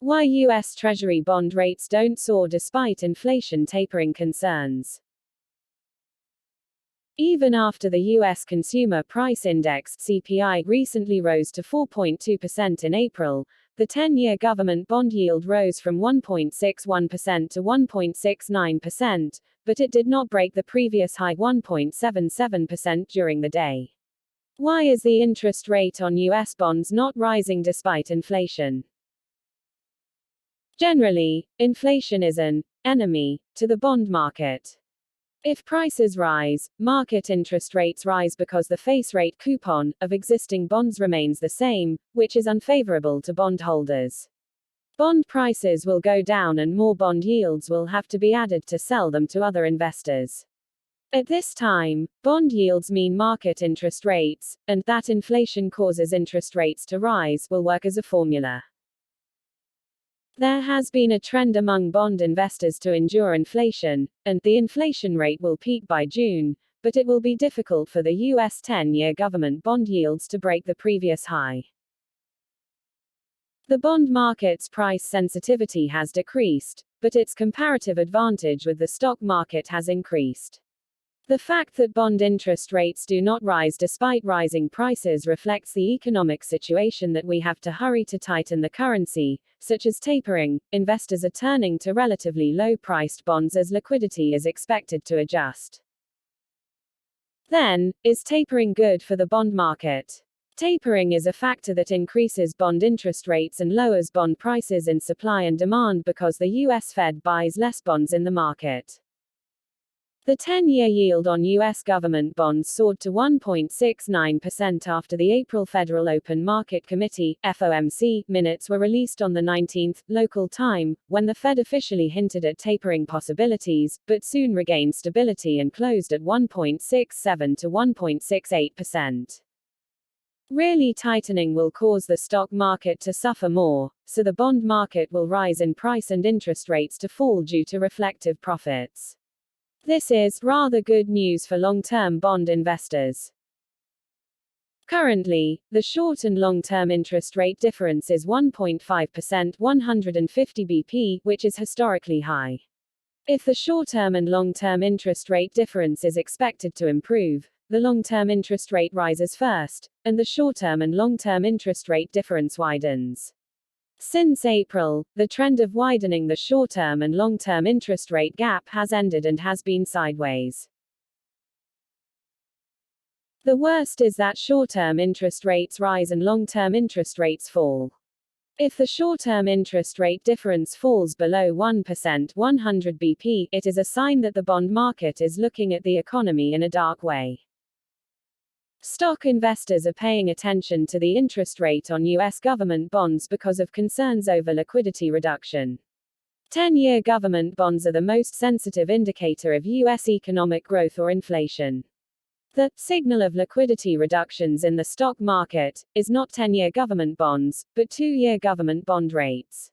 Why U.S. Treasury bond rates don't soar despite inflation tapering concerns. Even after the U.S. Consumer Price Index (CPI) recently rose to 4.2% in April, the 10-year government bond yield rose from 1.61% to 1.69%, but it did not break the previous high 1.77% during the day. Why is the interest rate on U.S. bonds not rising despite inflation? Generally, inflation is an enemy to the bond market. If prices rise, market interest rates rise because the face rate coupon of existing bonds remains the same, which is unfavorable to bondholders. Bond prices will go down and more bond yields will have to be added to sell them to other investors. At this time, bond yields mean market interest rates, and that inflation causes interest rates to rise will work as a formula. There has been a trend among bond investors to endure inflation, and the inflation rate will peak by June, but it will be difficult for the U.S. 10-year government bond yields to break the previous high. The bond market's price sensitivity has decreased, but its comparative advantage with the stock market has increased. The fact that bond interest rates do not rise despite rising prices reflects the economic situation that we have to hurry to tighten the currency, such as tapering. Investors are turning to relatively low-priced bonds as liquidity is expected to adjust. Then, is tapering good for the bond market? Tapering is a factor that increases bond interest rates and lowers bond prices in supply and demand because the U.S. Fed buys less bonds in the market. The 10-year yield on U.S. government bonds soared to 1.69% after the April Federal Open Market Committee (FOMC) minutes were released on the 19th, local time, when the Fed officially hinted at tapering possibilities, but soon regained stability and closed at 1.67 to 1.68%. Really tightening will cause the stock market to suffer more, so the bond market will rise in price and interest rates to fall due to reflective profits. This is rather good news for long-term bond investors. Currently, the short and long-term interest rate difference is 1.5%, 150 BP, which is historically high. If the short-term and long-term interest rate difference is expected to improve, the long-term interest rate rises first, and the short-term and long-term interest rate difference widens. Since April, the trend of widening the short-term and long-term interest rate gap has ended and has been sideways. The worst is that short-term interest rates rise and long-term interest rates fall. If the short-term interest rate difference falls below 1%, 100 BP, it is a sign that the bond market is looking at the economy in a dark way. Stock investors are paying attention to the interest rate on U.S. government bonds because of concerns over liquidity reduction. 10-year government bonds are the most sensitive indicator of U.S. economic growth or inflation. The signal of liquidity reductions in the stock market is not 10-year government bonds, but 2-year government bond rates.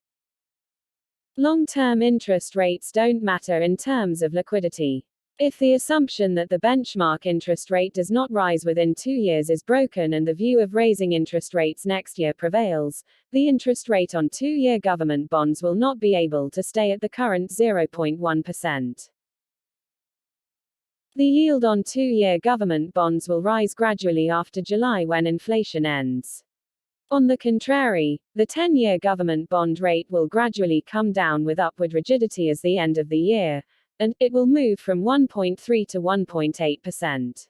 Long-term interest rates don't matter in terms of liquidity. If the assumption that the benchmark interest rate does not rise within 2 years is broken and the view of raising interest rates next year prevails, the interest rate on 2-year government bonds will not be able to stay at the current 0.1%. The yield on 2-year government bonds will rise gradually after July when inflation ends. On the contrary, the 10-year government bond rate will gradually come down with upward rigidity as the end of the year, and it will move from 1.3 to 1.8%.